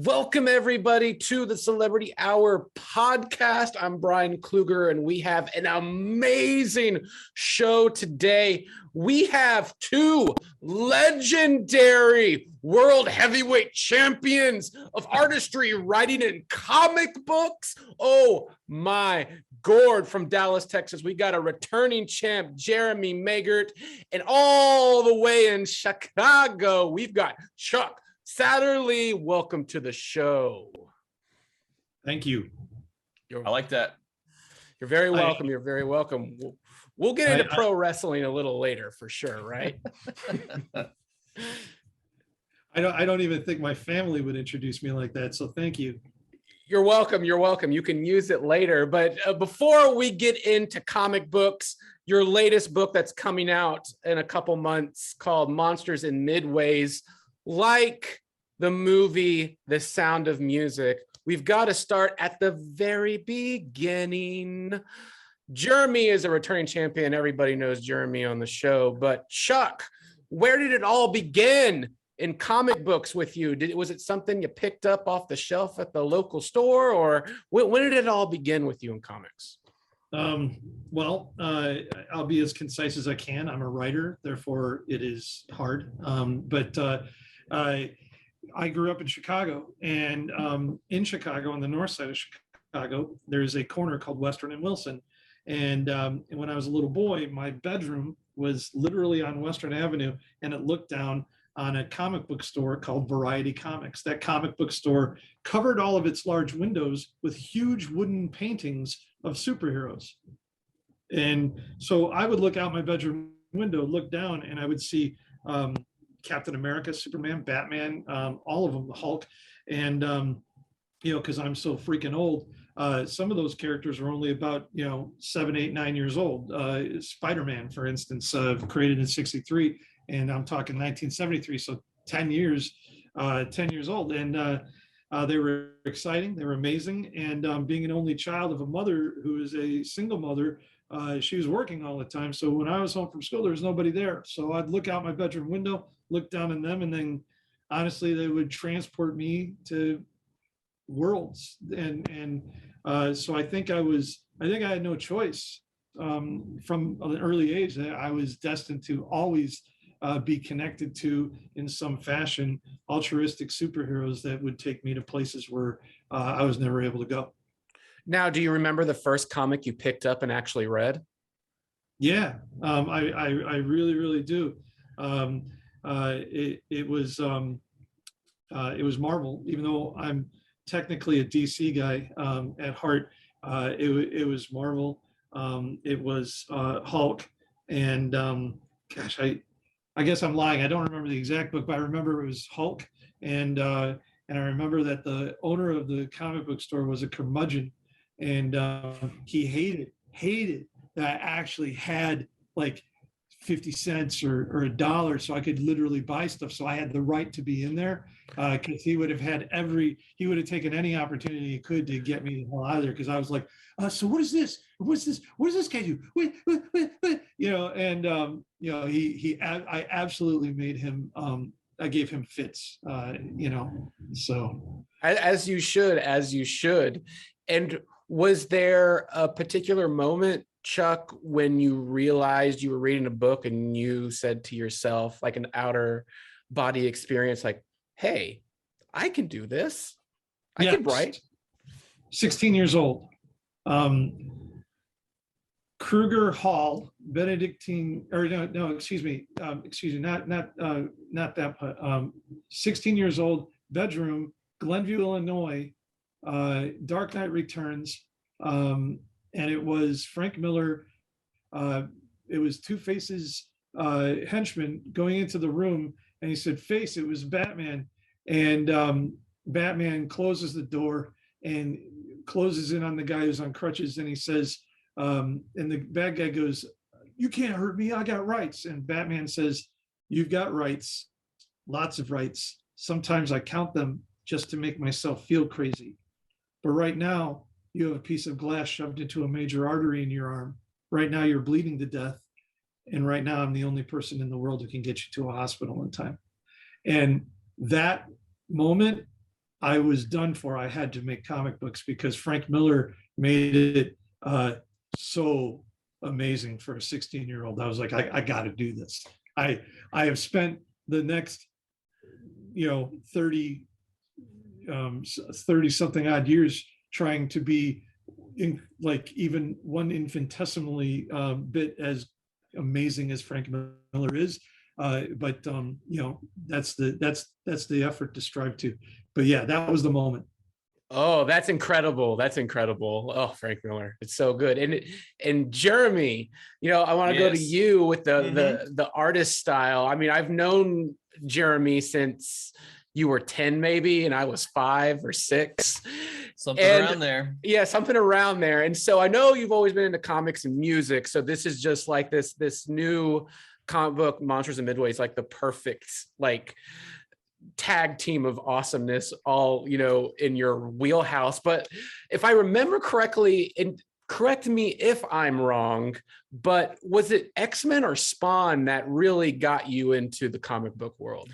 Welcome, everybody, to the Celebrity Hour podcast. I'm Bryan Kluger, and we have an amazing show today. We have two legendary world heavyweight champions of artistry, writing in comic books. Oh, my God, from Dallas, Texas. We got a returning champ, Jeremy Megert, and all the way in Chicago, we've got Chuck Satterlee. Welcome to the show. Thank you. I like that. You're very welcome. You're very welcome. We'll get into pro wrestling a little later for sure, right? I don't even think my family would introduce me like that. So thank you. You're welcome. You're welcome. You can use it later. But before we get into comic books, your latest book that's coming out in a couple months called Monsters and Midways, like the movie The Sound of Music, we've got to start at the very beginning. Jeremy is a returning champion. Everybody knows Jeremy on the show. But Chuck, where did it all begin in comic books with you? Was it something you picked up off the shelf at the local store, or when did it all begin with you in comics? Well, I'll be as concise as I can. I'm a writer, therefore it is hard. I grew up in Chicago, and in Chicago, on the north side of Chicago, there's a corner called Western and Wilson. And when I was a little boy, my bedroom was literally on Western Avenue, and it looked down on a comic book store called Variety Comics. That comic book store covered all of its large windows with huge wooden paintings of superheroes. And so I would look out my bedroom window, look down, and I would see Captain America, Superman, Batman, all of them, the Hulk. And, because I'm so freaking old, some of those characters were only about, 7, 8, 9 years old. Spider-Man, for instance, created in '63, and I'm talking 1973, so 10 years old. And they were exciting, they were amazing. And being an only child of a mother who is a single mother, she was working all the time. So when I was home from school, there was nobody there. So I'd look out my bedroom window, look down on them, and then honestly, they would transport me to worlds. And so I think I had no choice from an early age. I was destined to always be connected to, in some fashion, altruistic superheroes that would take me to places where I was never able to go. Now, do you remember the first comic you picked up and actually read? Yeah, I really, really do. It was Marvel, even though I'm technically a DC guy at heart. It was Marvel. It was Hulk, and I guess I'm lying. I don't remember the exact book, but I remember it was Hulk, and I remember that the owner of the comic book store was a curmudgeon, and he hated that I actually had like 50 cents or $1 so I could literally buy stuff. So I had the right to be in there, because he would have taken any opportunity he could to get me the hell out of there. Because I was like, so what is this? What's this? What does this guy do? Wait. I absolutely made him, I gave him fits, so. As you should. And was there a particular moment, Chuck, when you realized you were reading a book and you said to yourself, like an outer body experience, like, hey, I can do this. I can write. 16 years old. Kruger Hall, Benedictine, or no, excuse me, not that, 16 years old, bedroom, Glenview, Illinois, Dark Knight Returns, and it was Frank Miller. It was Two-Face's henchman going into the room, and he said, "Face." It was Batman, and Batman closes the door and closes in on the guy who's on crutches, and he says, and the bad guy goes, "You can't hurt me. I got rights." And Batman says, "You've got rights, lots of rights. Sometimes I count them just to make myself feel crazy. But right now, you have a piece of glass shoved into a major artery in your arm. Right now, you're bleeding to death. And right now, I'm the only person in the world who can get you to a hospital in time." And that moment I was done for. I had to make comic books because Frank Miller made it so amazing for a 16-year-old. I was like, I got to do this. I have spent the next 30 something odd years trying to be like even one infinitesimally bit as amazing as Frank Miller is. But that's the effort to strive to. But yeah, that was the moment. Oh, that's incredible. That's incredible. Oh, Frank Miller. It's so good. And Jeremy, I want to go to you with the artist style. I mean, I've known Jeremy since you were 10 maybe, and I was 5 or 6. Something around there. Yeah, something around there. And so I know you've always been into comics and music. So this is just like this new comic book, Monsters and Midways, like the perfect like tag team of awesomeness, all in your wheelhouse. But if I remember correctly, and correct me if I'm wrong, but was it X-Men or Spawn that really got you into the comic book world?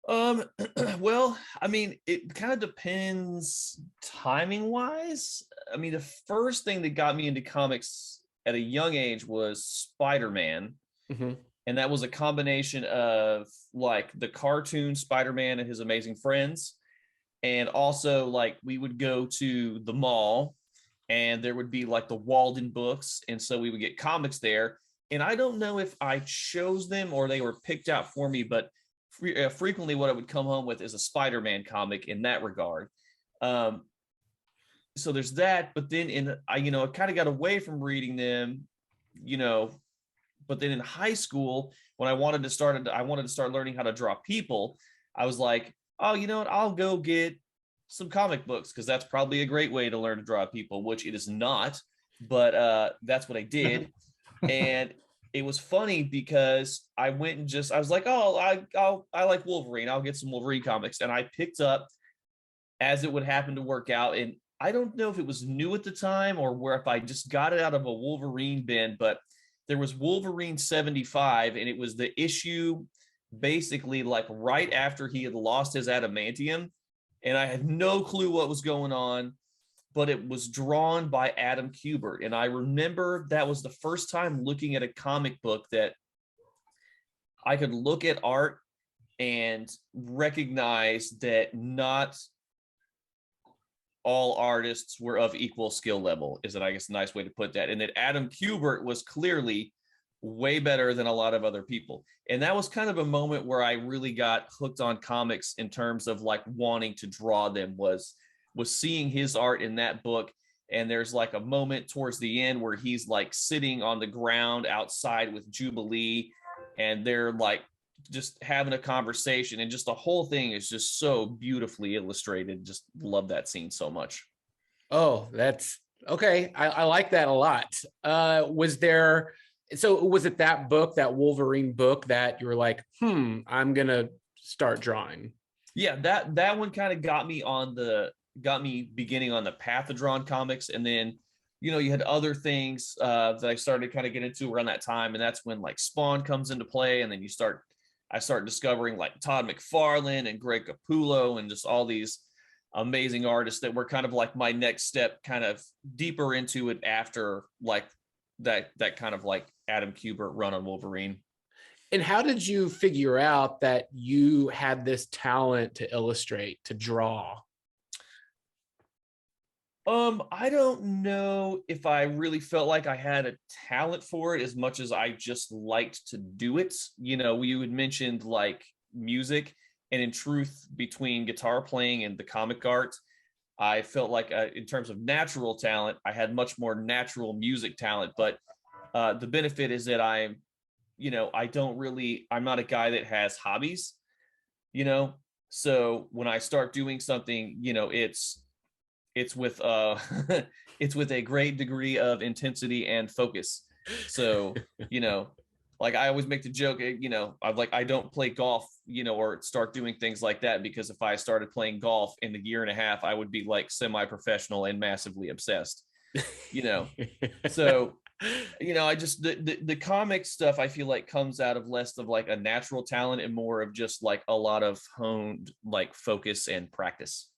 Well, I mean, it kind of depends timing wise. I mean, the first thing that got me into comics at a young age was Spider-Man. Mm-hmm. And that was a combination of like the cartoon Spider-Man and his amazing friends. And also like we would go to the mall and there would be like the Walden books. And so we would get comics there. And I don't know if I chose them or they were picked out for me, but frequently what I would come home with is a Spider-Man comic in that regard. So there's that, but then I kind of got away from reading them, but then in high school, when I wanted to start learning how to draw people, I was like, oh, you know what? I'll go get some comic books because that's probably a great way to learn to draw people, which it is not, but that's what I did. And it was funny because I went and I was like, oh, I like Wolverine. I'll get some Wolverine comics. And I picked up, as it would happen to work out. And I don't know if it was new at the time or if I just got it out of a Wolverine bin, but there was Wolverine 75, and it was the issue basically like right after he had lost his adamantium. And I had no clue what was going on, but it was drawn by Adam Kubert. And I remember that was the first time looking at a comic book that I could look at art and recognize that not all artists were of equal skill level, is that I guess a nice way to put that. And that Adam Kubert was clearly way better than a lot of other people. And that was kind of a moment where I really got hooked on comics in terms of like wanting to draw them, was seeing his art in that book. And there's like a moment towards the end where he's like sitting on the ground outside with Jubilee, and they're like just having a conversation, and just the whole thing is just so beautifully illustrated. Just love that scene so much. Oh, that's okay. I like that a lot. Was it that book, that Wolverine book, that you were like, I'm gonna start drawing? Yeah, that one kind of got me beginning on the path of drawing comics. And then you had other things that I started to kind of get into around that time, and that's when like Spawn comes into play, and then I start discovering like Todd McFarlane and Greg Capullo and just all these amazing artists that were kind of like my next step, kind of deeper into it after like that kind of like Adam Kubert run on Wolverine. And how did you figure out that you had this talent to illustrate, to draw? I don't know if I really felt like I had a talent for it as much as I just liked to do it. You had mentioned like music, and in truth, between guitar playing and the comic art, I felt like in terms of natural talent, I had much more natural music talent. But the benefit is that I'm not a guy that has hobbies, so when I start doing something, it's with it's with a great degree of intensity and focus. So like I always make the joke, I don't play golf, or start doing things like that, because if I started playing golf in a year and a half, I would be like semi-professional and massively obsessed. So You know, I just the comic stuff I feel like comes out of less of like a natural talent and more of just like a lot of honed like focus and practice.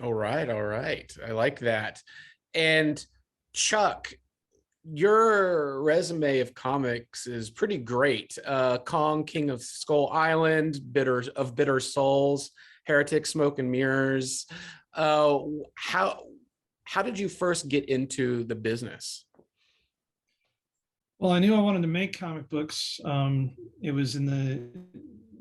All right, all right. I like that. And Chuck, your resume of comics is pretty great. Kong, King of Skull Island, Bitter Souls, Heretic, Smoke and Mirrors. How did you first get into the business? Well, I knew I wanted to make comic books. It was in the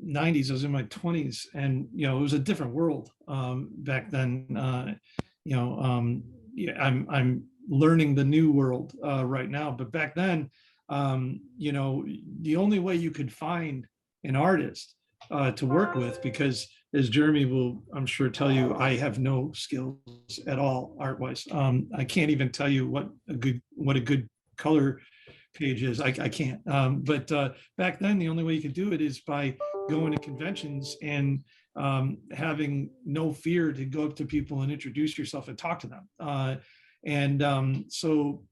90s. I was in my 20s, and it was a different world back then. Yeah, I'm learning the new world right now, but back then, the only way you could find an artist to work with, because as Jeremy will, I'm sure, tell you, I have no skills at all art-wise. I can't even tell you what a good color page is. I can't. But back then, the only way you could do it is by going to conventions and having no fear to go up to people and introduce yourself and talk to them. So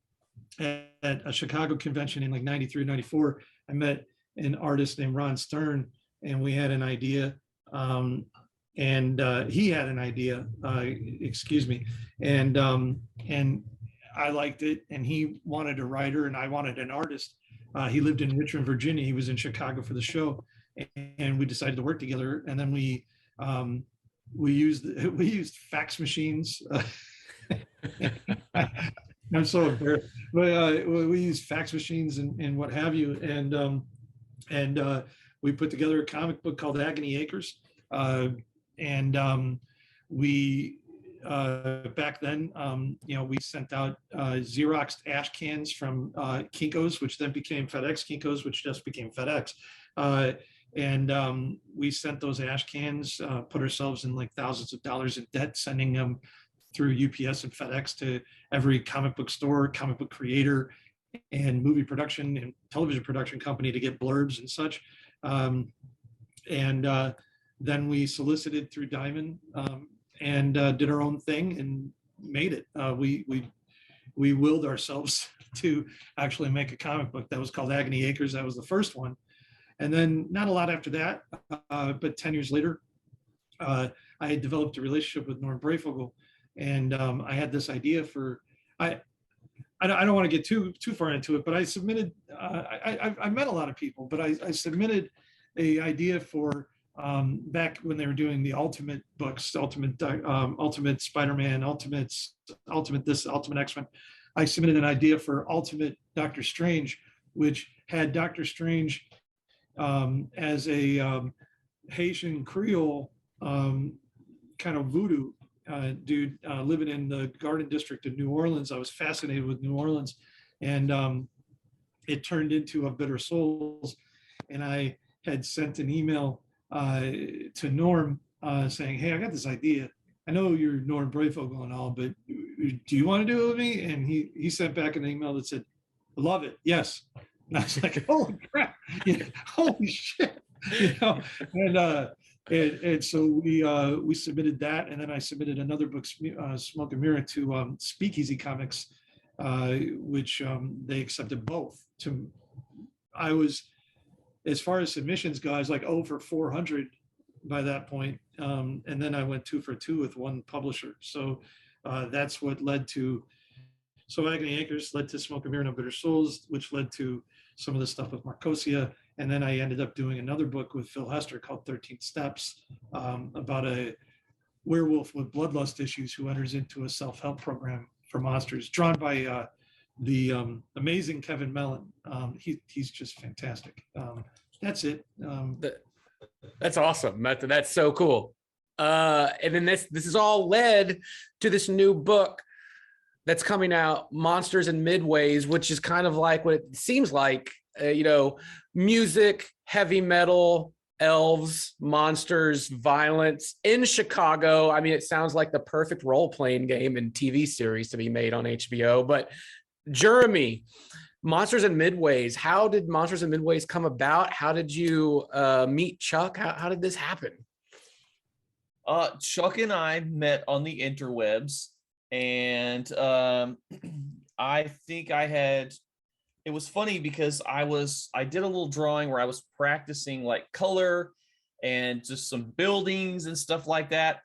at a Chicago convention in like 93, 94, I met an artist named Ron Stern, and we had an idea. And he had an idea, excuse me. And I liked it, and he wanted a writer, and I wanted an artist. He lived in Richmond, Virginia. He was in Chicago for the show, and we decided to work together. And then we used fax machines. I'm so embarrassed, but we used fax machines and what have you, and we put together a comic book called Agony Acres, and we. Back then, we sent out Xeroxed ash cans from Kinko's, which then became FedEx Kinko's, which just became FedEx. And we sent those ash cans, put ourselves in like thousands of dollars in debt, sending them through UPS and FedEx to every comic book store, comic book creator, and movie production and television production company to get blurbs and such. And then we solicited through Diamond, and did our own thing and made it. We willed ourselves to actually make a comic book that was called Agony Acres. That was the first one. And then not a lot after that, but 10 years later, I had developed a relationship with Norm Brayfogle, and I had this idea for, I don't want to get too far into it, but I submitted, I met a lot of people, but I submitted a idea for, back when they were doing the Ultimate books, Ultimate Spider-Man, Ultimate this, Ultimate X-Men. I submitted an idea for Ultimate Doctor Strange, which had Doctor Strange as a Haitian Creole kind of voodoo dude living in the Garden District of New Orleans. I was fascinated with New Orleans, and it turned into A Bitter Souls. And I had sent an email to Norm saying, "Hey, I got this idea. I know you're Norm Brayfogle and all, but do you want to do it with me?" And he sent back an email that said, "Love it, yes." And I was like, "Holy crap! Holy shit!" And so we submitted that, and then I submitted another book, Smoke and Mirror, to Speakeasy Comics, which they accepted both. I was, as far as submissions go, I was like 0 for 400 by that point. And then I went 2 for 2 with one publisher. So that's what led to, so Agony Acres led to Smoke and Mirror and Bitter Souls, which led to some of the stuff with Marcosia. And then I ended up doing another book with Phil Hester called 13 Steps, about a werewolf with bloodlust issues who enters into a self-help program for monsters, drawn by the amazing Kevin Mellon. He's just fantastic. That's it. That's awesome. That's so cool. And then this is all led to this new book that's coming out, Monsters and Midways, which is kind of like what it seems like, music, heavy metal, elves, monsters, violence in Chicago. I mean, it sounds like the perfect role-playing game and TV series to be made on HBO. But Jeremy, Monsters and Midways, how did Monsters and Midways come about? How did you meet Chuck? How did this happen? Chuck and I met on the interwebs, and I think I had it was funny because I did a little drawing where I was practicing like color and just some buildings and stuff like that.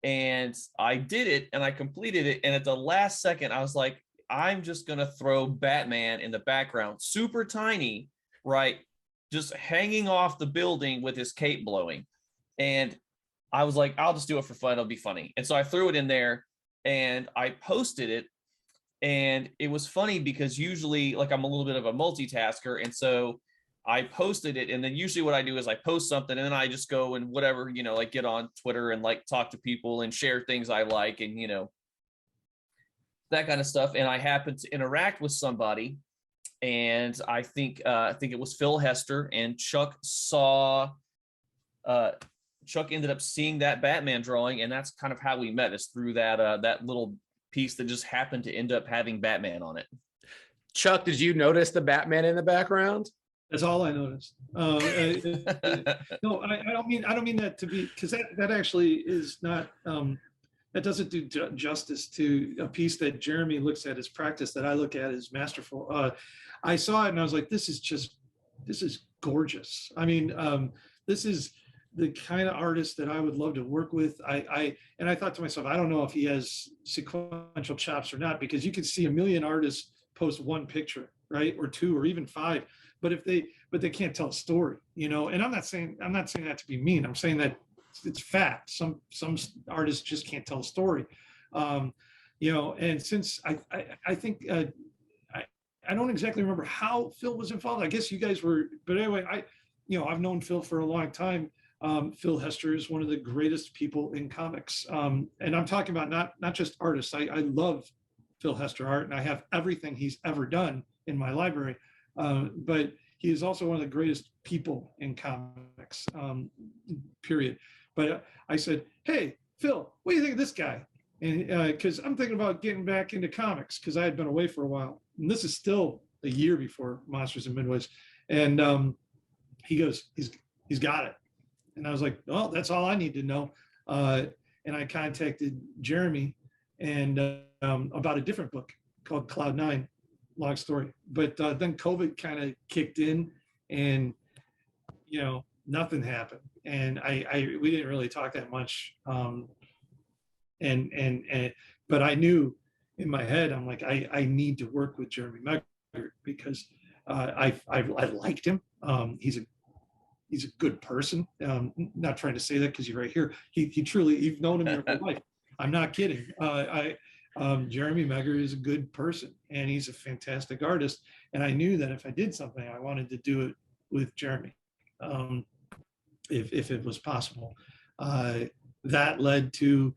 And I did it and I completed it. And at the last second, I was like, I'm just going to throw Batman in the background, super tiny, right? Just hanging off the building with his cape blowing. And I was like, I'll just do it for fun. It'll be funny. And so I threw it in there and I posted it. And it was funny because usually, like, I'm a little bit of a multitasker. And so I posted it. And then usually what I do is I post something and then I just go and whatever, you know, like get on Twitter and like talk to people and share things I like and, you know, that kind of stuff. And I happened to interact with somebody. And I think it was Phil Hester, and Chuck ended up seeing that Batman drawing, and that's kind of how we met, is through that little piece that just happened to end up having Batman on it. Chuck, did you notice the Batman in the background? That's all I noticed. No, I don't mean that to be, because that actually is not, that doesn't do justice to a piece that Jeremy looks at as practice, that I look at as masterful. I saw it and I was like, this is gorgeous. I mean, this is the kind of artist that I would love to work with. I thought to myself, I don't know if he has sequential chops or not, because you can see a million artists post one picture, right, or two, or even five, but they can't tell a story, you know. And I'm not saying that to be mean. I'm saying that it's fact. Some artists just can't tell a story, you know. And since I think I don't exactly remember how Phil was involved. I guess you guys were, but anyway, I've known Phil for a long time. Phil Hester is one of the greatest people in comics. And I'm talking about not just artists. I love Phil Hester art, and I have everything he's ever done in my library. But he is also one of the greatest people in comics, period. But I said, hey, Phil, what do you think of this guy? And because I'm thinking about getting back into comics, because I had been away for a while. And this is still a year before Monsters and Midways. And he goes, he's got it. And I was like, well, that's all I need to know. And I contacted Jeremy and about a different book called Cloud9, long story. But then COVID kind of kicked in, and nothing happened. And we didn't really talk that much. But I knew in my head, I'm like, I need to work with Jeremy Megert, because I liked him. He's a good person. Not trying to say that because you're right here. He truly, you've known him your whole life. I'm not kidding. Jeremy Megert is a good person, and he's a fantastic artist. And I knew that if I did something, I wanted to do it with Jeremy, if it was possible. That led to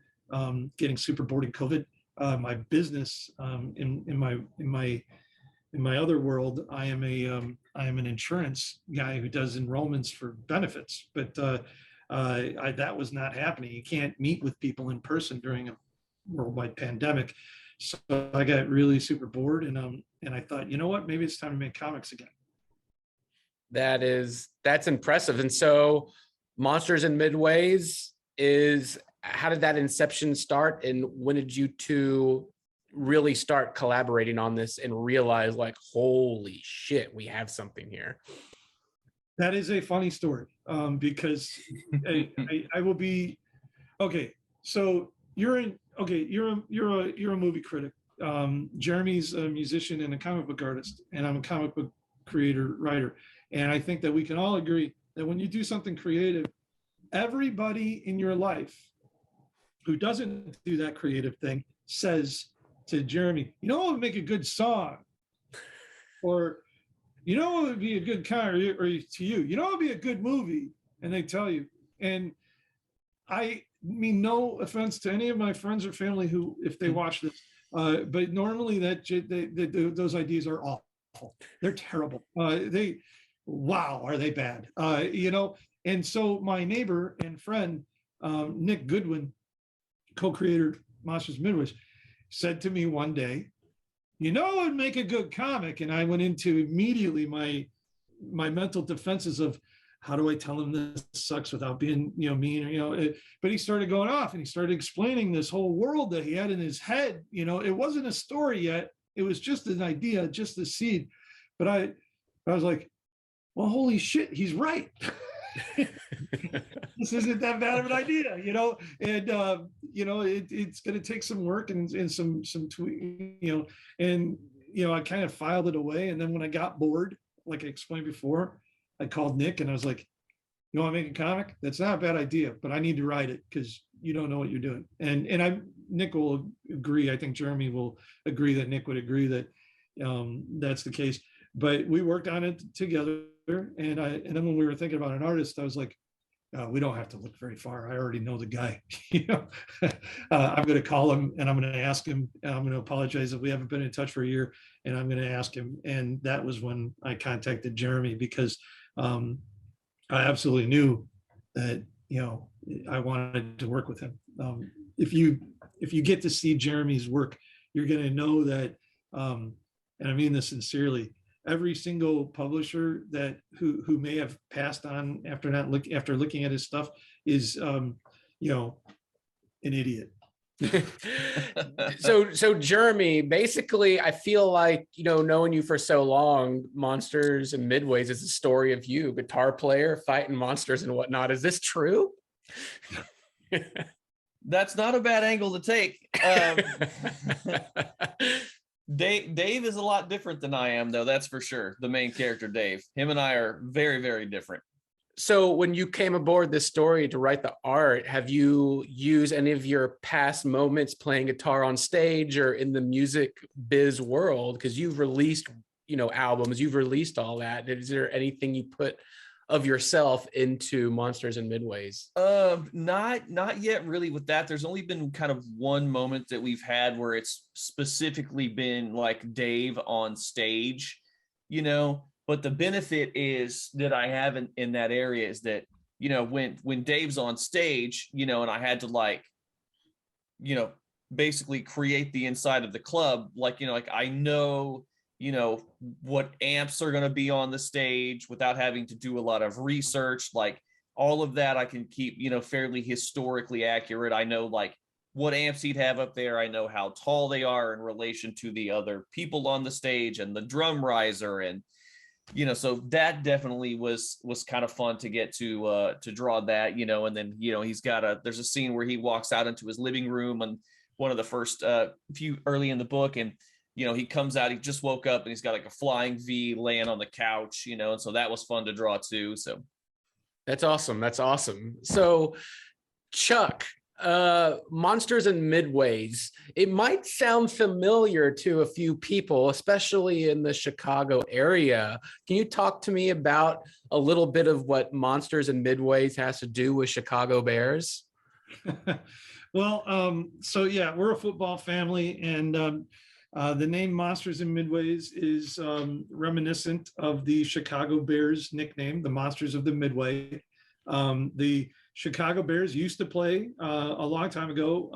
getting super bored in COVID. My business, in my other world, I am an insurance guy who does enrollments for benefits, but that was not happening. You can't meet with people in person during a worldwide pandemic, so I got really super bored, and I thought, you know what, maybe it's time to make comics again. That's impressive. And so, Monsters and Midways how did that inception start, and when did you two really start collaborating on this and realize, like, holy shit, we have something here? That is a funny story, because I will be okay. So you're a movie critic. Jeremy's a musician and a comic book artist, and I'm a comic book creator, writer. And I think that we can all agree that when you do something creative, everybody in your life who doesn't do that creative thing says to Jeremy, you know what would make a good song? Or, you know what would be a good car? Or to you, you know what would be a good movie? And they tell you. And I mean, no offense to any of my friends or family who, if they watch this, but normally those ideas are awful. They're terrible. Wow, are they bad? And so my neighbor and friend, Nick Goodwin, co-creator Monsters and Midways, said to me one day, you know what would make a good comic? And I went into immediately my mental defenses of, how do I tell him this sucks without being mean? But he started going off, and he started explaining this whole world that he had in his head. It wasn't a story yet. It was just an idea, just the seed. but I was like, well, holy shit, he's right. This isn't that bad of an idea, and it's going to take some work and some tweak, and I kind of filed it away. And then when I got bored, like I explained before, I called Nick and I was like, you want to make a comic? That's not a bad idea, but I need to write it because you don't know what you're doing. And Nick will agree. I think Jeremy will agree that Nick would agree that that's the case. But we worked on it together. And then when we were thinking about an artist, I was like, we don't have to look very far. I already know the guy. I'm going to call him and I'm going to ask him. I'm going to apologize if we haven't been in touch for a year, and I'm going to ask him. And that was when I contacted Jeremy, because I absolutely knew that I wanted to work with him. If you get to see Jeremy's work, you're going to know that, and I mean this sincerely, every single publisher who may have passed on after looking at his stuff is an idiot. So Jeremy, basically, I feel like, knowing you for so long, Monsters and Midways is a story of you, guitar player, fighting monsters and whatnot. Is this true? That's not a bad angle to take. Dave is a lot different than I am, though. That's for sure. The main character, Dave. Him and I are very, very different. So when you came aboard this story to write the art, have you used any of your past moments playing guitar on stage or in the music biz world? Because you've released, albums, you've released all that. Is there anything you put of yourself into Monsters and Midways? Not yet really with that. There's only been kind of one moment that we've had where it's specifically been like Dave on stage, but the benefit is that I have in that area is that, when Dave's on stage, and I had to basically create the inside of the club, I know what amps are going to be on the stage without having to do a lot of research. All of that I can keep fairly historically accurate. I know what amps he'd have up there. I know how tall they are in relation to the other people on the stage and the drum riser, and so that definitely was kind of fun to get to draw that, and then there's a scene where he walks out into his living room on one of the first few early in the book, and he comes out, he just woke up and he's got a flying V laying on the couch, and so that was fun to draw too. So that's awesome. That's awesome. So Chuck, Monsters and Midways, it might sound familiar to a few people, especially in the Chicago area. Can you talk to me about a little bit of what Monsters and Midways has to do with Chicago Bears? Well, so yeah, we're a football family, and the name Monsters and Midways is reminiscent of the Chicago Bears nickname, the Monsters of the Midway. The Chicago Bears used to play a long time ago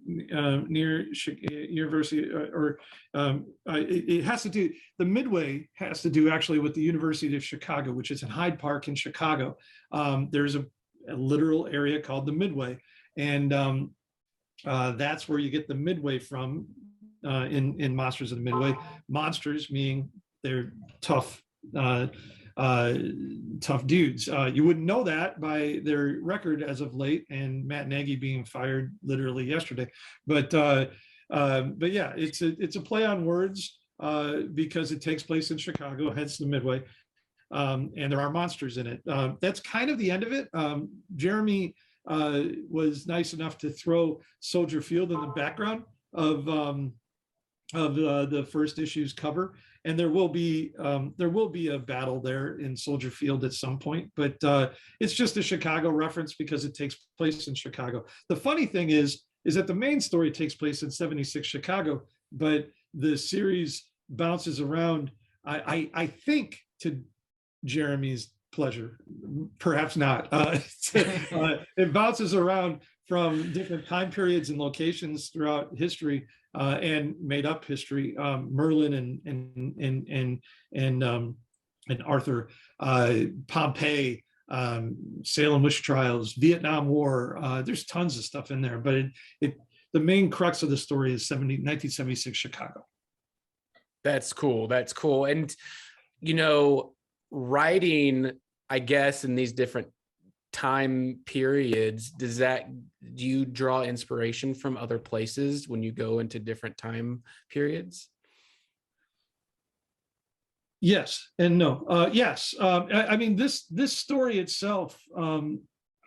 near University, it has to do, the Midway has to do actually with the University of Chicago, which is in Hyde Park in Chicago. There's a literal area called the Midway, and that's where you get the Midway from. In Monsters of the Midway, monsters meaning they're tough dudes. You wouldn't know that by their record as of late, and Matt Nagy being fired literally yesterday. But yeah, it's a play on words because it takes place in Chicago, hence the Midway, and there are monsters in it. That's kind of the end of it. Jeremy was nice enough to throw Soldier Field in the background of the first issue's cover, and there will be a battle there in Soldier Field at some point, but it's just a Chicago reference because it takes place in Chicago. The funny thing is that the main story takes place in '76 Chicago, but the series bounces around, I think, to Jeremy's pleasure, perhaps not. It bounces around from different time periods and locations throughout history, and made up history. Merlin and Arthur, Pompeii, Salem witch trials, Vietnam War. There's tons of stuff in there, but the main crux of the story is 1976 Chicago. That's cool. That's cool. And, you know, writing, I guess, in these different time periods, do you draw inspiration from other places when you go into different time periods? Yes and no. Yes. I mean, this story itself,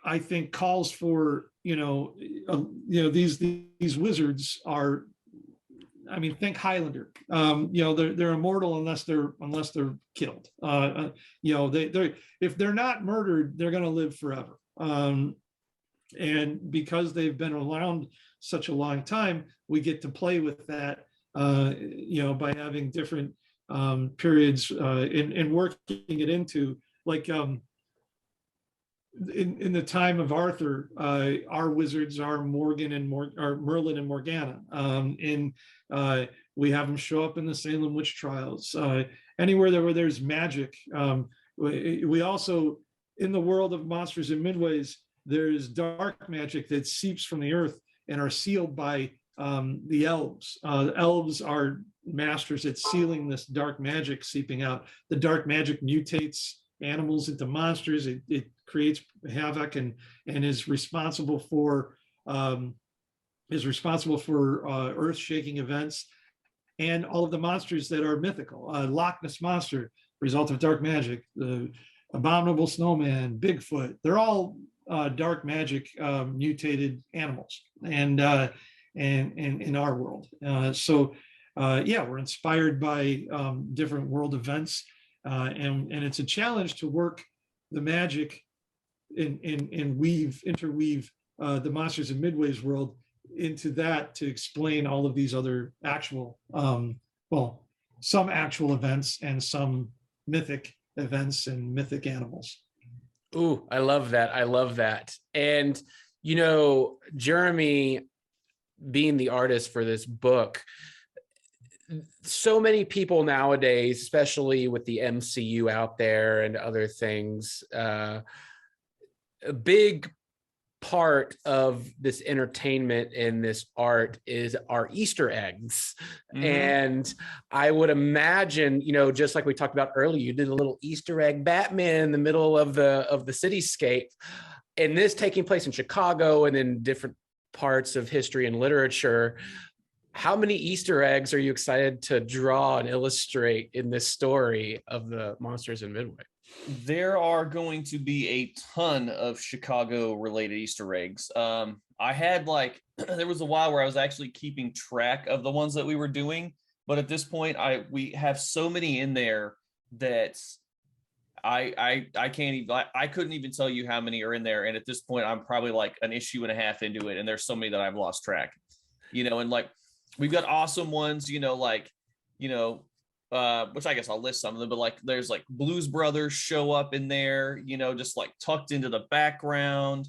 I think, calls for, these wizards are, I mean, think Highlander. They're immortal unless they're killed. They if they're not murdered, they're going to live forever. And because they've been around such a long time, we get to play with that. By having different periods and working it into, like, in the time of Arthur, our wizards are Merlin and Morgana. We have them show up in the Salem witch trials. Anywhere where there's magic. We also, in the world of Monsters and Midways, there's dark magic that seeps from the earth and are sealed by the elves. The elves are masters at sealing this dark magic seeping out. The dark magic mutates animals into monsters. It creates havoc and is responsible for earth-shaking events, and all of the monsters that are mythical. Loch Ness monster, result of dark magic. The abominable snowman, Bigfoot. They're all dark magic mutated animals, and in our world. We're inspired by different world events. And it's a challenge to work the magic and interweave the Monsters and Midways world into that to explain all of these other actual, some actual events and some mythic events and mythic animals. Ooh, I love that. I love that. And, Jeremy, being the artist for this book, so many people nowadays, especially with the MCU out there and other things, a big part of this entertainment and this art is our Easter eggs. Mm-hmm. And I would imagine, just like we talked about earlier, you did a little Easter egg Batman in the middle of the cityscape, and this taking place in Chicago and in different parts of history and literature. How many Easter eggs are you excited to draw and illustrate in this story of the Monsters in Midway? There are going to be a ton of Chicago related Easter eggs. I had there was a while where I was actually keeping track of the ones that we were doing, but at this point we have so many in there that I can't even, I couldn't even tell you how many are in there. And at this point, I'm probably like an issue and a half into it, and there's so many that I've lost track, and we've got awesome ones, which I guess I'll list some of them, but there's Blues Brothers show up in there, just tucked into the background,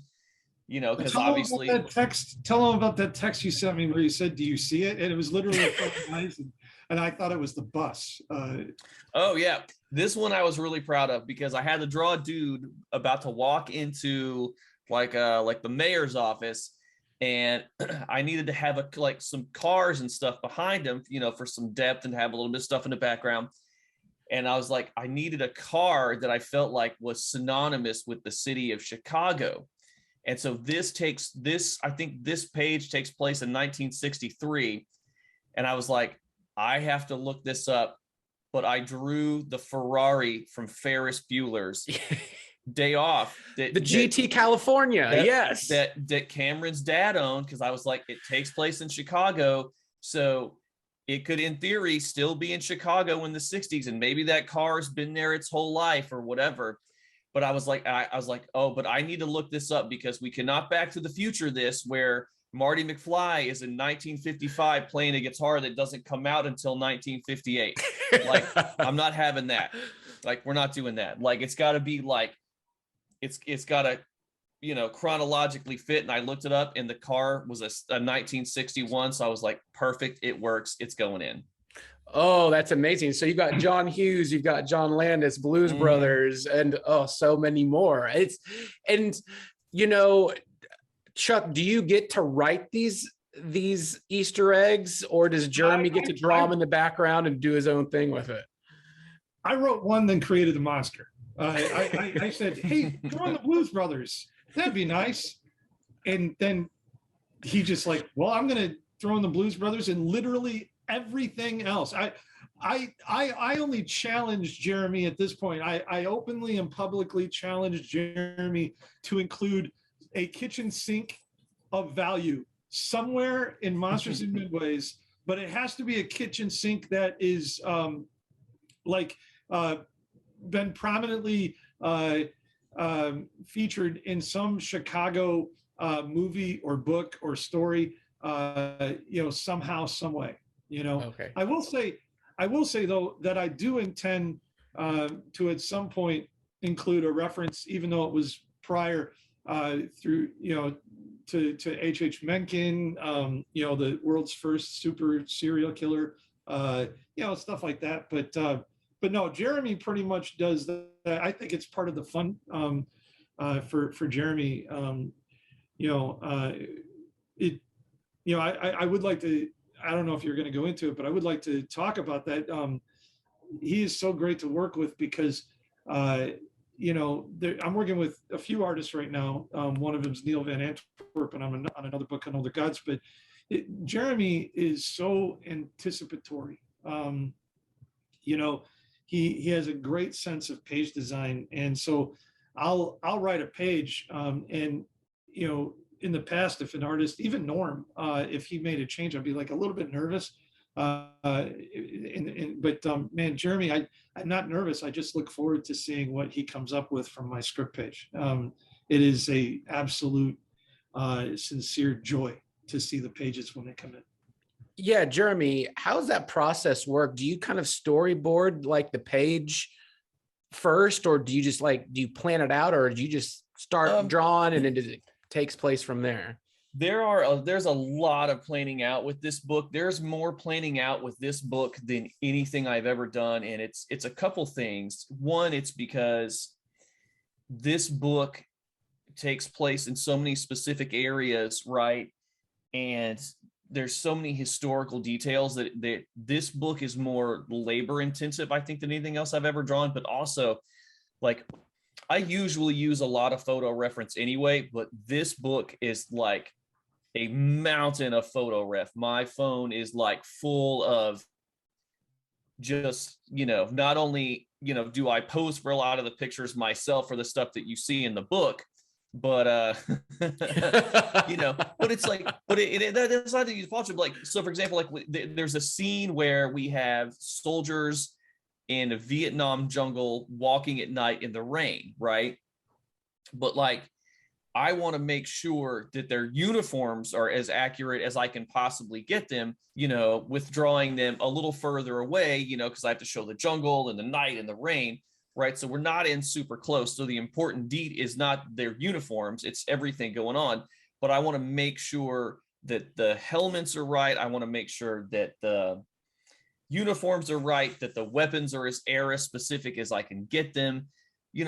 because obviously tell them about that text you sent me where you said, do you see it? And it was literally nice, and I thought it was the bus. Oh yeah. This one I was really proud of, because I had to draw a dude about to walk into the mayor's office, and I needed to have some cars and stuff behind him, for some depth and have a little bit of stuff in the background. And I was I needed a car that I felt like was synonymous with the city of Chicago. And so I think this page takes place in 1963. And I was I have to look this up, but I drew the Ferrari from Ferris Bueller's Day Off, the GT California, yes, that Cameron's dad owned, because I was it takes place in Chicago, so it could in theory still be in Chicago in the 60s, and maybe that car's been there its whole life or whatever. But I was oh, but I need to look this up, because we cannot Back to the Future this, where Marty McFly is in 1955 playing a guitar that doesn't come out until 1958. I'm not having that. We're not doing that. It's got to be it's got to, chronologically fit. And I looked it up, and the car was a 1961. So I was perfect. It works. It's going in. Oh, that's amazing. So you've got John Hughes, you've got John Landis, Blues Brothers, and so many more. Chuck, do you get to write these these Easter eggs, or does Jeremy get to draw them in the background and do his own thing with it? I wrote one, then created the monster. I said, hey, draw the Blues Brothers. That'd be nice. And then he just like, well, I'm going to throw in the Blues Brothers and literally everything else. I only challenged Jeremy at this point. I openly and publicly challenged Jeremy to include a kitchen sink of value somewhere in Monsters and Midways, but it has to be a kitchen sink that is been prominently featured in some Chicago movie or book or story, somehow, some way. Okay. I will say though that I do intend to at some point include a reference, even though it was prior through to H.H. Mencken, the world's first super serial killer, stuff like that. But no, Jeremy pretty much does that. I think it's part of the fun for Jeremy. I would like to. I don't know if you're going to go into it, but I would like to talk about that. He is so great to work with because, I'm working with a few artists right now. One of them is Neil Van Antwerp, and I'm on another book on Older Gods. But Jeremy is so anticipatory. He has a great sense of page design, and so I'll write a page, in the past, if an artist, even Norm, if he made a change, I'd be like a little bit nervous. But man, Jeremy, I'm not nervous. I just look forward to seeing what he comes up with from my script page. It is a absolute sincere joy to see the pages when they come in. Yeah, Jeremy, how's that process work? Do you kind of storyboard like the page first, or do you just do you plan it out, or do you just start drawing and it takes place from there? There's a lot of planning out with this book. There's more planning out with this book than anything I've ever done, and it's a couple things. One, it's because this book takes place in so many specific areas, right? And there's so many historical details that this book is more labor intensive, I think, than anything else I've ever drawn. But also, I usually use a lot of photo reference anyway, but this book is like a mountain of photo ref. My phone is full of just, not only, do I pose for a lot of the pictures myself for the stuff that you see in the book, but but it's that's not that you watch it. So for example, there's a scene where we have soldiers in a Vietnam jungle walking at night in the rain, right? But I want to make sure that their uniforms are as accurate as I can possibly get them, with drawing them a little further away, because I have to show the jungle and the night and the rain, right? So we're not in super close. So the important deed is not their uniforms, it's everything going on. But I want to make sure that the helmets are right. I want to make sure that the uniforms are right, that the weapons are as era specific as I can get them,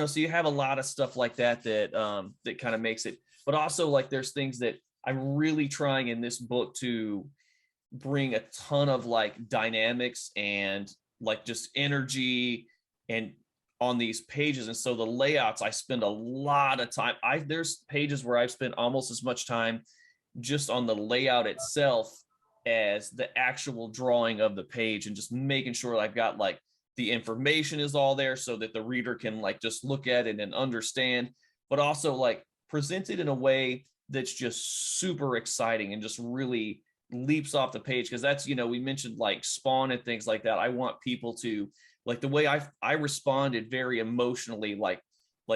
so you have a lot of stuff like that kind of makes it. But also there's things that I'm really trying in this book to bring a ton of dynamics and just energy and on these pages. And so the layouts, I spend a lot of time. There's pages where I've spent almost as much time just on the layout itself as the actual drawing of the page, and just making sure I've got the information is all there so that the reader can just look at it and understand, but also present it in a way that's just super exciting and just really leaps off the page. Because that's, we mentioned Spawn and things like that. I want people to the way I responded very emotionally,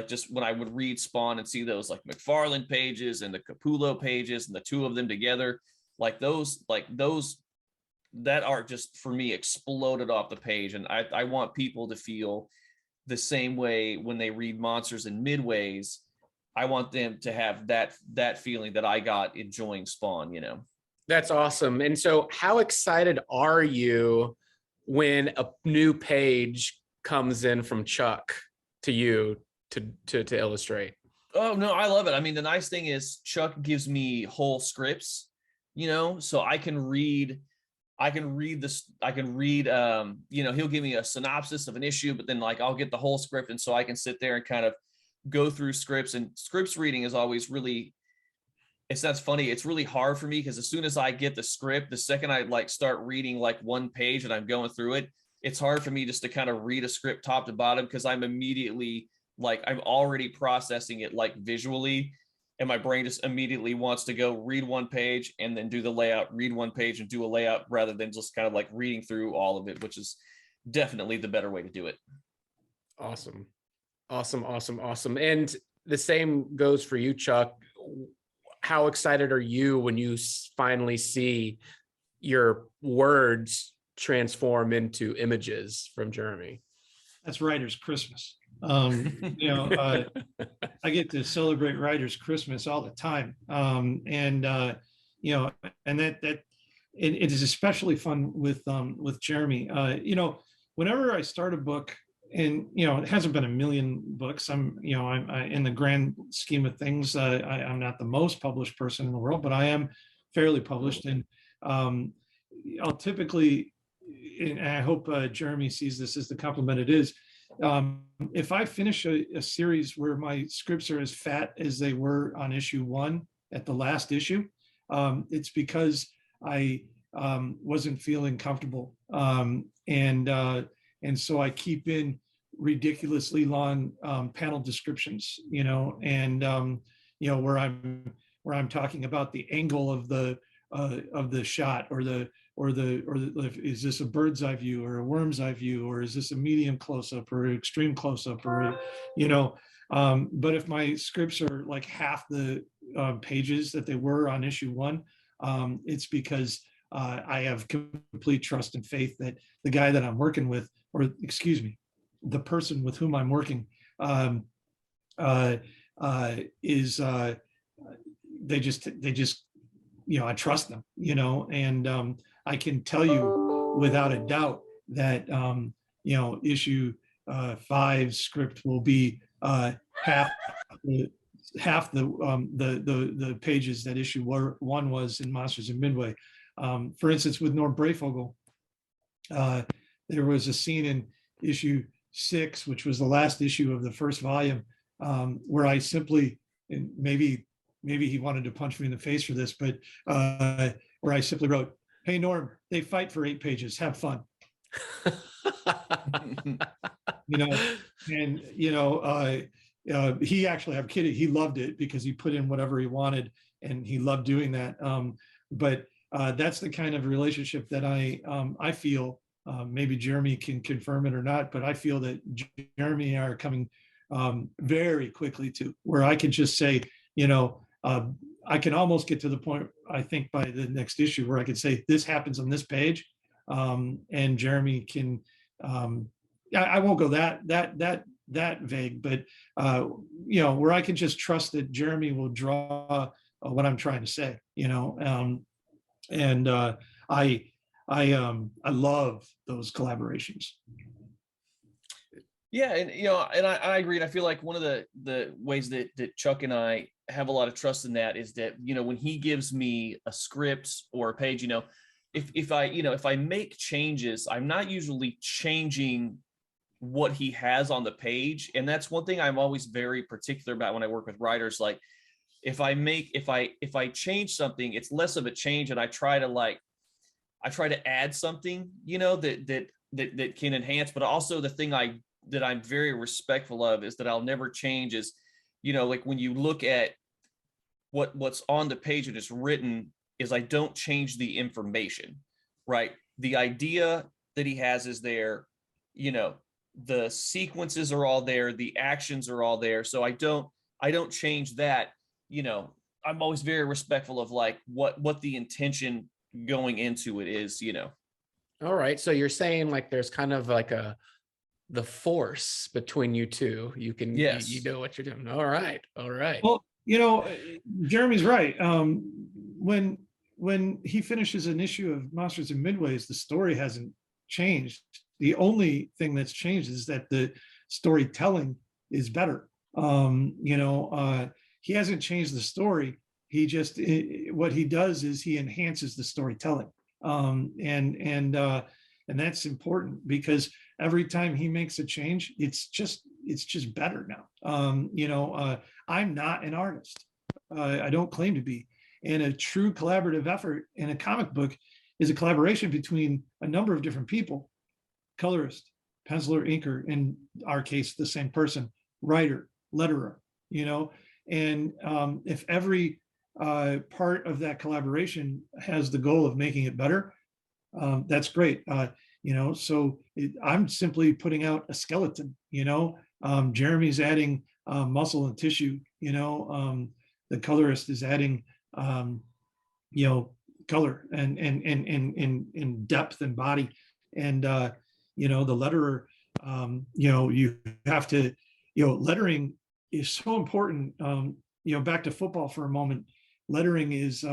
just when I would read Spawn and see those McFarlane pages and the Capullo pages and the two of them together, those that art just for me exploded off the page. And I want people to feel the same way when they read Monsters and Midways. I want them to have that feeling that I got enjoying Spawn, That's awesome. And so how excited are you when a new page comes in from Chuck to you to illustrate? Oh no, I love it. I mean, the nice thing is Chuck gives me whole scripts. so I can read this, he'll give me a synopsis of an issue, but then like I'll get the whole script. And so I can sit there and kind of go through scripts, and scripts reading is always really, that's funny. It's really hard for me because as soon as I get the script, the second I like start reading like one page and I'm going through it, it's hard for me just to kind of read a script top to bottom, because I'm immediately like, I'm already processing it like visually, and my brain just immediately wants to go read one page and then do the layout, read one page and do a layout, rather than just kind of like reading through all of it, which is definitely the better way to do it. Awesome. Awesome. And the same goes for you, Chuck. How excited are you when you finally see your words transform into images from Jeremy? That's writer's Christmas. I get to celebrate writer's Christmas all the time. And that it is especially fun with Jeremy. Whenever I start a book, and it hasn't been a million books. I'm in the grand scheme of things, I'm not the most published person in the world, but I am fairly published. And I'll typically, and I hope Jeremy sees this as the compliment it is, if I finish a series where my scripts are as fat as they were on issue 1 at the last issue, it's because I wasn't feeling comfortable. And so I keep in ridiculously long panel descriptions, where I'm talking about the angle of the shot, or is this a bird's eye view or a worm's eye view, or is this a medium close-up or an extreme close-up, or but if my scripts are like half the pages that they were on issue 1, it's because I have complete trust and faith that the guy that I'm working with, or excuse me, the person with whom I'm working, is they just I trust them, and I can tell you without a doubt that issue 5 script will be half the pages that issue 1 was in Monsters and Midway. For instance, with Norm Brayfogle, there was a scene in issue 6, which was the last issue of the first volume, where I simply, and maybe he wanted to punch me in the face for this, but where I simply wrote, "Hey Norm, they fight for 8 pages. Have fun." He actually, I'm kidding, he loved it because he put in whatever he wanted, and he loved doing that. But that's the kind of relationship that I feel. Maybe Jeremy can confirm it or not, but I feel that Jeremy and I are coming very quickly to where I can just say, I can almost get to the point, I think, by the next issue where I could say this happens on this page, and Jeremy can. I won't go that vague, but where I can just trust that Jeremy will draw what I'm trying to say, and I love those collaborations. Yeah, and I agree. And I feel like one of the ways that Chuck and I have a lot of trust in that is that, when he gives me a script or a page, if I make changes, I'm not usually changing what he has on the page. And that's one thing I'm always very particular about when I work with writers. Like if I change something, it's less of a change, and I try to add something, that can enhance. But also the thing that I'm very respectful of is that I'll never change is, like when you look at what's on the page and it's written, is I don't change the information, right? The idea that he has is there, the sequences are all there, the actions are all there. So I don't change that. I'm always very respectful of like what the intention going into it is, All right. So you're saying like there's kind of like the force between you two. You can, yes, you know what you're doing. All right. Well, Jeremy's right. When he finishes an issue of Monsters and Midways, the story hasn't changed. The only thing that's changed is that the storytelling is better. He hasn't changed the story. he just, what he does is he enhances the storytelling. And that's important, because every time he makes a change, it's just better now. I'm not an artist. I don't claim to be. And a true collaborative effort in a comic book is a collaboration between a number of different people: colorist, penciler, inker, in our case, the same person, writer, letterer, and if every part of that collaboration has the goal of making it better, that's great. So I'm simply putting out a skeleton. Jeremy's adding muscle and tissue. The colorist is adding color and depth and body, and the letterer, you have to, lettering is so important. Back to football for a moment. Lettering is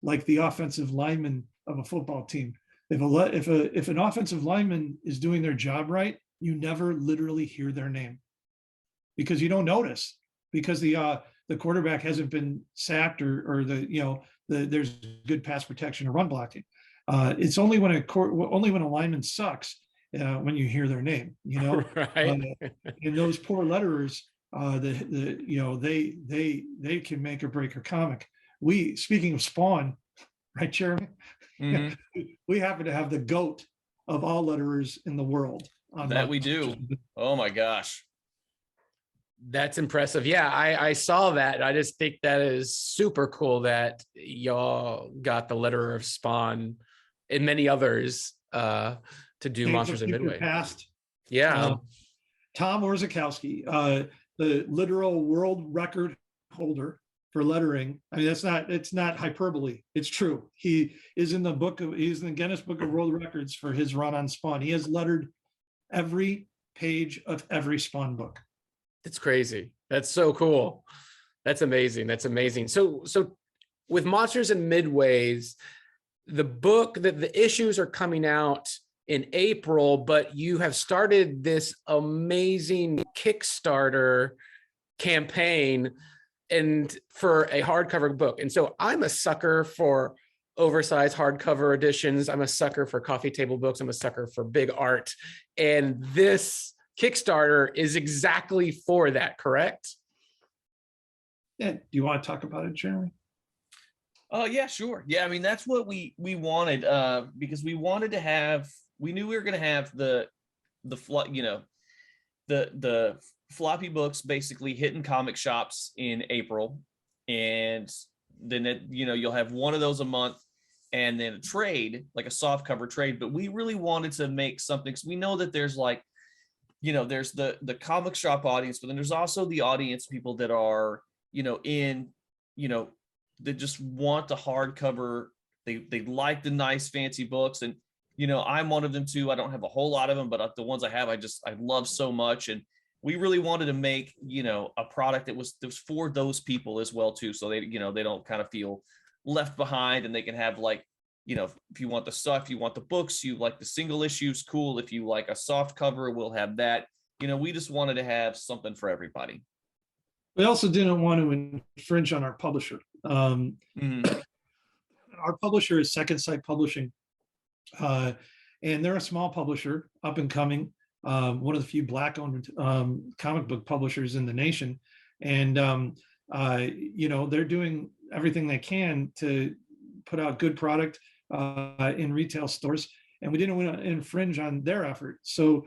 like the offensive lineman of a football team. If an offensive lineman is doing their job right, you never literally hear their name, because you don't notice, because the quarterback hasn't been sacked, or there's good pass protection or run blocking. It's only when a lineman sucks when you hear their name. Right. And those poor letterers, they can make or break a comic. Speaking of Spawn, right, Jeremy? Mm-hmm. We happen to have the GOAT of all letterers in the world. That we do. Oh my gosh. That's impressive. Yeah, I saw that. I just think that is super cool that y'all got the letterer of Spawn and many others to do Monsters and Midway. Past. Yeah. Tom Orzechowski, the literal world record holder for lettering. I mean, it's not hyperbole. It's true. He's in the Guinness Book of World Records for his run on Spawn. He has lettered every page of every Spawn book. It's crazy. That's so cool. That's amazing. That's amazing. So with Monsters and Midways, the book, the issues are coming out in April, but you have started this amazing Kickstarter campaign and for a hardcover book. And so I'm a sucker for oversized hardcover editions. I'm a sucker for coffee table books. I'm a sucker for big art. And this Kickstarter is exactly for that, correct? Yeah. Do you want to talk about it, Jeremy? Yeah, sure. Yeah, I mean, that's what we wanted, because we wanted to have, we knew we were going to have the floppy books basically hitting comic shops in April, and then you'll have one of those a month, and then a trade, like a soft cover trade. But we really wanted to make something, because we know that there's there's the comic shop audience, but then there's also the audience people that are that just want the hardcover. They like the nice fancy books, and I'm one of them too. I don't have a whole lot of them, but the ones I have, I love so much. And we really wanted to make a product that was for those people as well too, so they they don't kind of feel left behind, and they can have if you want the stuff, if you want the books, you like the single issues, cool. If you like a soft cover, we'll have that. We just wanted to have something for everybody. We also didn't want to infringe on our publisher. Our publisher is Second Sight Publishing, and they're a small publisher, up and coming, one of the few Black-owned comic book publishers in the nation. And they're doing everything they can to put out good product in retail stores, and we didn't want to infringe on their effort. So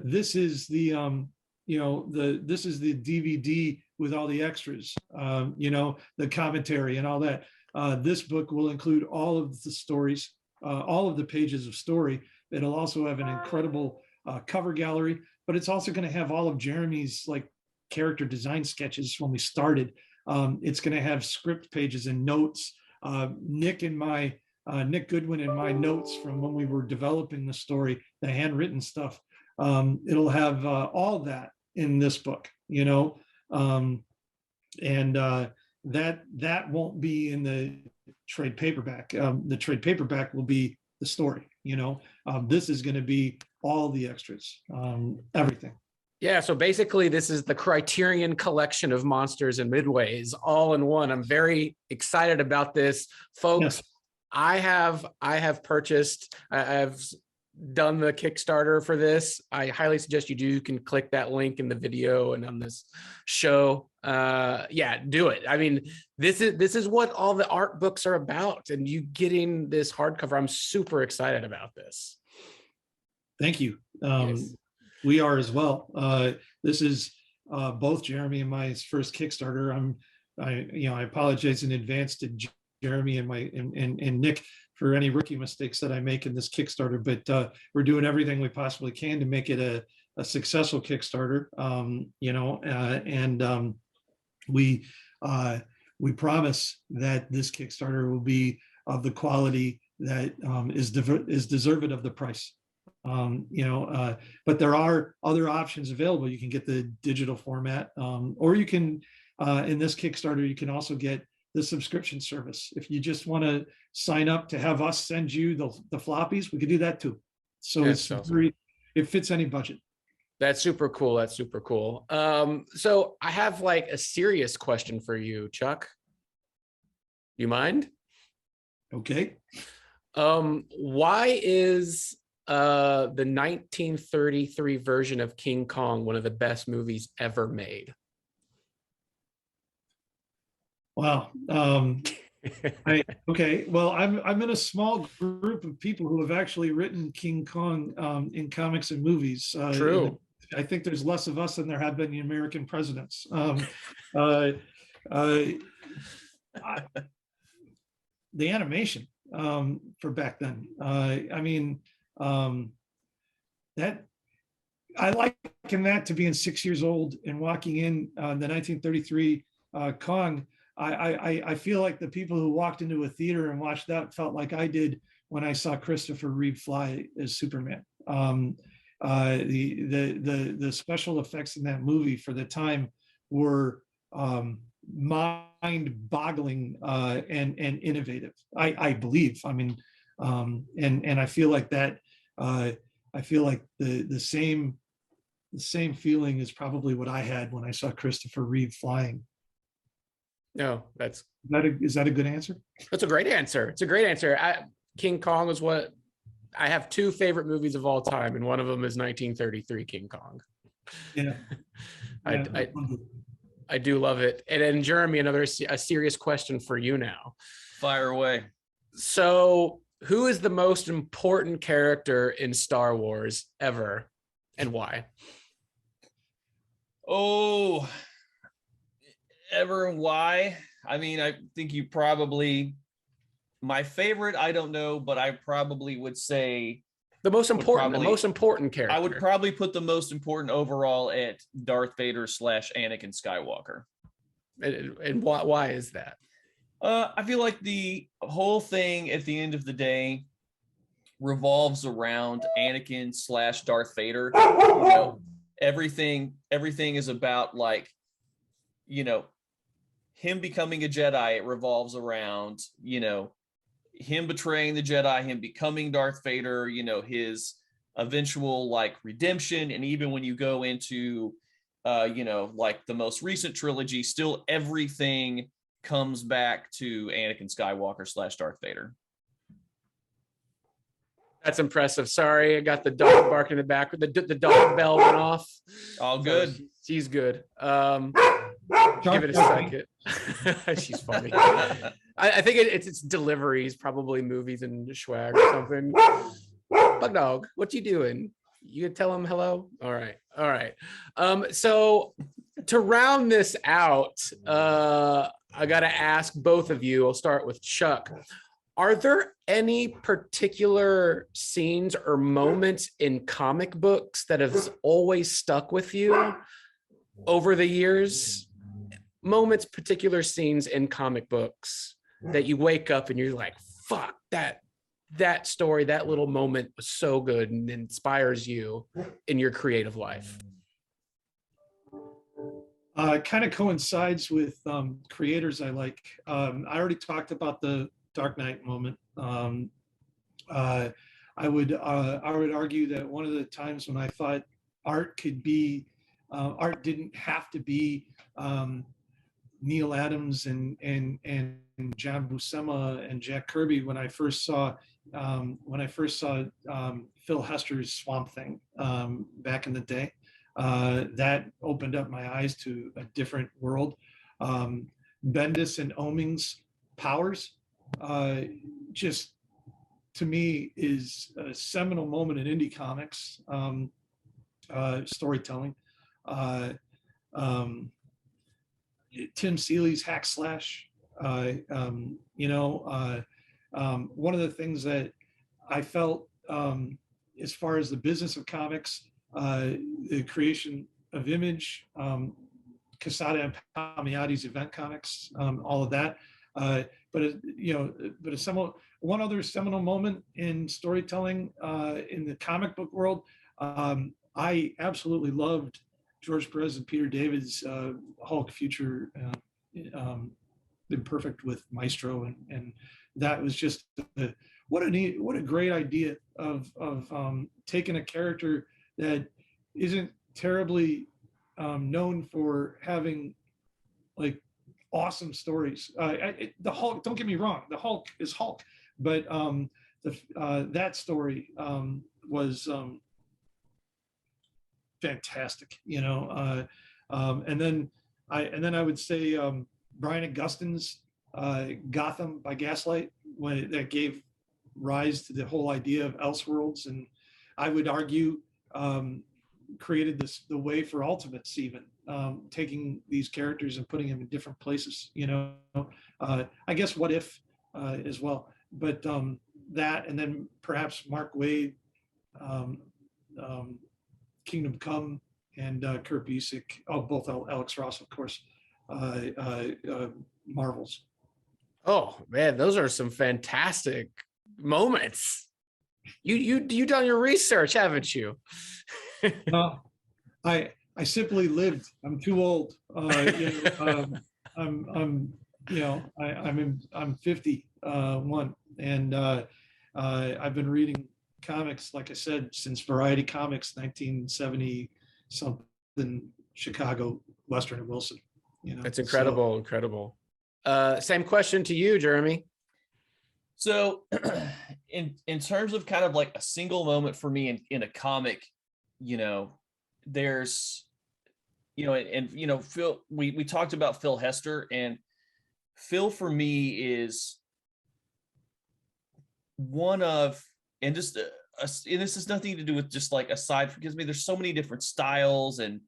this is the this is the DVD with all the extras, the commentary and all that. This book will include all of the stories, all of the pages of story. It'll also have an incredible cover gallery, but it's also going to have all of Jeremy's character design sketches when we started. It's going to have script pages and notes. Nick Goodwin and my notes from when we were developing the story, the handwritten stuff. It'll have all that in this book, and that won't be in the trade paperback. The trade paperback will be the story. This is going to be all the extras, everything. Yeah, so basically this is the Criterion collection of Monsters and Midways all in one. I'm very excited about this, folks. Yes. I have purchased, I've done the Kickstarter for this. I highly suggest you do. You can click that link in the video and on this show. Yeah, do it. I mean, this is what all the art books are about, and you getting this hardcover. I'm super excited about this. Thank you. Yes. We are as well. This is both Jeremy and my first Kickstarter. I apologize in advance to Jeremy and Nick for any rookie mistakes that I make in this Kickstarter, but we're doing everything we possibly can to make it a successful Kickstarter. We promise that this Kickstarter will be of the quality that is deserving of the price. But there are other options available. You can get the digital format, or you can, in this Kickstarter, you can also get the subscription service. If you just want to sign up to have us send you the floppies, we could do that too. So That's it's awesome. it fits any budget. That's super cool. That's super cool. So I have like a serious question for you, Chuck. You mind? Okay. Why is the 1933 version of King Kong one of the best movies ever made? Wow. Okay. Well, I'm in a small group of people who have actually written King Kong in comics and movies. True. I think there's less of us than there have been the American presidents. The animation for back then. That I liken that to being 6 years old and walking in the 1933 Kong. I feel like the people who walked into a theater and watched that felt like I did when I saw Christopher Reeve fly as Superman. The special effects in that movie for the time were mind-boggling and innovative. I believe. I mean, and I feel like that. I feel like the same feeling is probably what I had when I saw Christopher Reeve flying. No, Is that a good answer? that's a great answer. It's a great answer. King Kong is what I have two favorite movies of all time, and one of them is 1933 King Kong. Yeah. I do love it. And then Jeremy, a serious question for you now. Fire away. So, who is the most important character in Star Wars ever, and why? Oh, ever and why? I mean, I think you probably, my favorite, I don't know, but I probably would say the most important character. I would probably put the most important overall at Darth Vader / Anakin Skywalker. And why is that? I feel like the whole thing at the end of the day revolves around Anakin / Darth Vader. You know, everything is about, like, you know, him becoming a Jedi. It revolves around, you know, him betraying the Jedi, him becoming Darth Vader, you know, his eventual, like, redemption. And even when you go into, you know, like the most recent trilogy, still everything comes back to Anakin Skywalker / Darth Vader. That's impressive. Sorry, I got the dog barking in the back. The dog bell went off. All good. So she's good. Give it a second. She's funny. I think it's deliveries, probably movies and swag or something. Bug dog, what you doing? You tell him hello? All right. So to round this out, I got to ask both of you. I'll start with Chuck. Are there any particular scenes or moments in comic books that have always stuck with you over the years? Moments, particular scenes in comic books that you wake up and you're like, fuck, that story, that little moment was so good and inspires you in your creative life. Kind of coincides with creators I like. I already talked about the Dark Knight moment. I would argue that one of the times when I thought art could be art didn't have to be Neil Adams and John Buscema and Jack Kirby. When I first saw Phil Hester's Swamp Thing back in the day, that opened up my eyes to a different world. Bendis and Oeming's powers, just to me is a seminal moment in indie comics storytelling. Tim Seeley's Hack Slash. One of the things that I felt as far as the business of comics, the creation of Image, Quesada and Palmiotti's Event Comics, all of that. One other seminal moment in storytelling in the comic book world, I absolutely loved George Perez and Peter David's Hulk Future Imperfect with Maestro, and that was just what a great idea of taking a character that isn't terribly known for having like awesome stories. The Hulk, don't get me wrong, the Hulk is Hulk, but that story was fantastic, and then I would say Brian Augustin's Gotham by Gaslight, when that gave rise to the whole idea of Elseworlds, and I would argue created the way for Ultimates, even taking these characters and putting them in different places. I guess What If as well, but that, and then perhaps Mark Waid, Kingdom Come, and Kurt Busiek, both Alex Ross, of course, Marvels. Oh man, those are some fantastic moments. You done your research, haven't you? I simply lived. I'm too old. I'm 51, and I've been reading comics, like I said, since Variety Comics, 1970 something, Chicago, Western and Wilson. That's incredible. So, incredible. Same question to you, Jeremy. So in terms of kind of like a single moment for me in a comic, there's, Phil, we talked about Phil Hester, and Phil for me is one of, and just, and this has nothing to do with just like aside, because there's so many different styles and,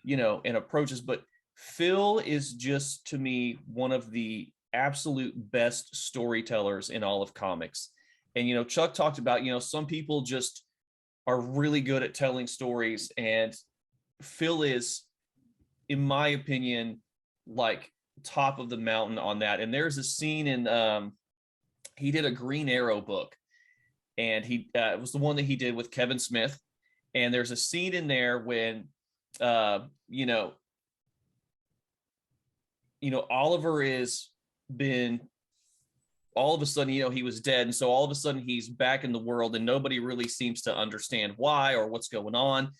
and approaches, but Phil is just, to me, one of the absolute best storytellers in all of comics. And, Chuck talked about, some people just are really good at telling stories, and Phil is, in my opinion, like top of the mountain on that. And there's a scene in, he did a Green Arrow book, and it was the one that he did with Kevin Smith. And there's a scene in there when, Oliver is been, all of a sudden, he was dead. And so all of a sudden he's back in the world, and nobody really seems to understand why or what's going on.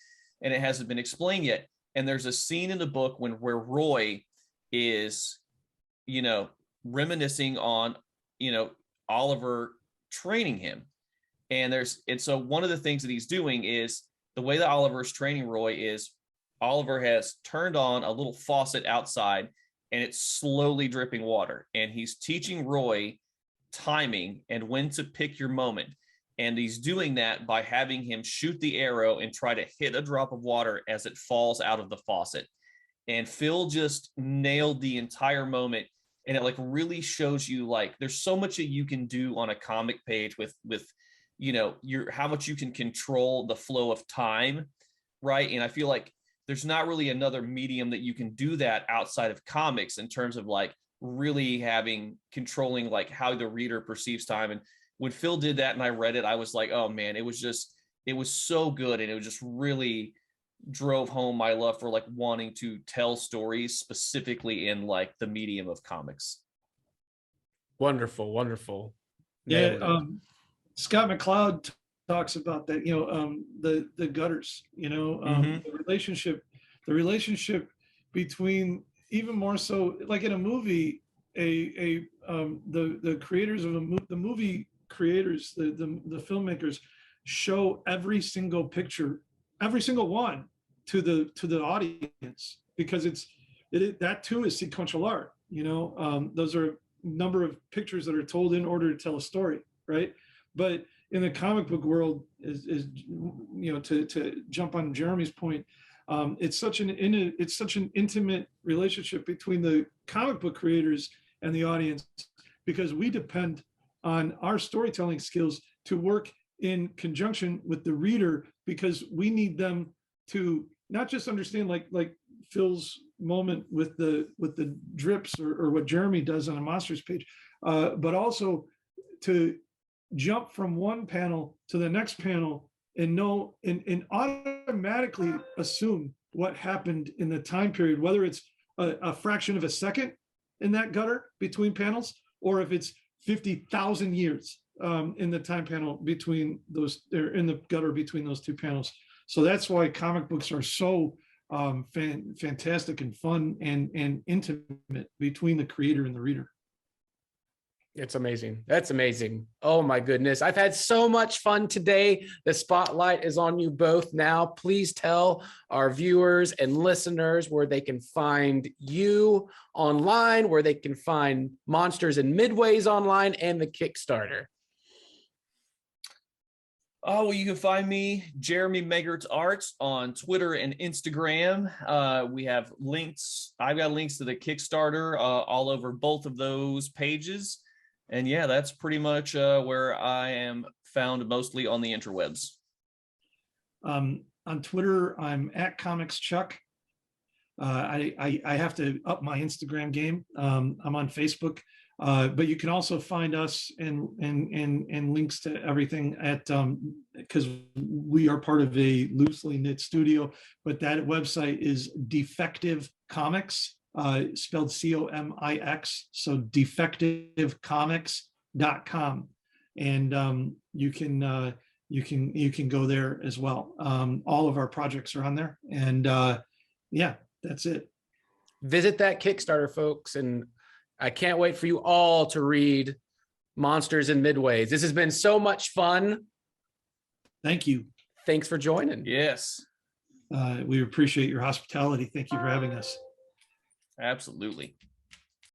And it hasn't been explained yet. And there's a scene in the book where Roy is, reminiscing on, Oliver training him. And so one of the things that he's doing is, the way that Oliver's training Roy is, Oliver has turned on a little faucet outside, and it's slowly dripping water. And he's teaching Roy timing and when to pick your moment. And he's doing that by having him shoot the arrow and try to hit a drop of water as it falls out of the faucet. And Phil just nailed the entire moment. And it like really shows you, like, there's so much that you can do on a comic page with how much you can control the flow of time. Right. And I feel like there's not really another medium that you can do that outside of comics, in terms of like really controlling like how the reader perceives time. And when Phil did that and I read it, I was like, oh man, it was so good. And it was just really drove home my love for like wanting to tell stories specifically in like the medium of comics. Wonderful. Yeah. Scott McCloud talks about that, the gutters, the the relationship between, even more so, like in a movie, the creators of the movie creators, the filmmakers show every single picture, every single one to the audience, because that too is sequential art. Those are a number of pictures that are told in order to tell a story, right? But in the comic book world, to jump on Jeremy's point, it's such an intimate relationship between the comic book creators and the audience, because we depend on our storytelling skills to work in conjunction with the reader, because we need them to not just understand, like Phil's moment with the drips, or what Jeremy does on a Monsters page, but also to jump from one panel to the next panel and know and automatically assume what happened in the time period, whether it's a fraction of a second in that gutter between panels, or if it's 50,000 years in the time panel between those, or in the gutter between those two panels. So that's why comic books are so fantastic and fun and intimate between the creator and the reader. It's amazing. That's amazing. Oh my goodness. I've had so much fun today. The spotlight is on you both now. Please tell our viewers and listeners where they can find you online, where they can find Monsters and Midways online, and the Kickstarter. Oh, well, you can find me, Jeremy Megert Arts, on Twitter and Instagram. We have links. I've got links to the Kickstarter all over both of those pages. And yeah, that's pretty much where I am found mostly on the interwebs. On Twitter, I'm at Comics Chuck. I have to up my Instagram game. I'm on Facebook, but you can also find us and links to everything at, because we are part of a loosely knit studio, but that website is Defective Comics. Spelled COMIX, so defectivecomics.com, and you can go there as well. All of our projects are on there, and yeah, that's it. Visit that Kickstarter, folks, and I can't wait for you all to read Monsters and Midways. This has been so much fun. Thank you. Thanks for joining. Yes. We appreciate your hospitality. Thank you for having us. Absolutely.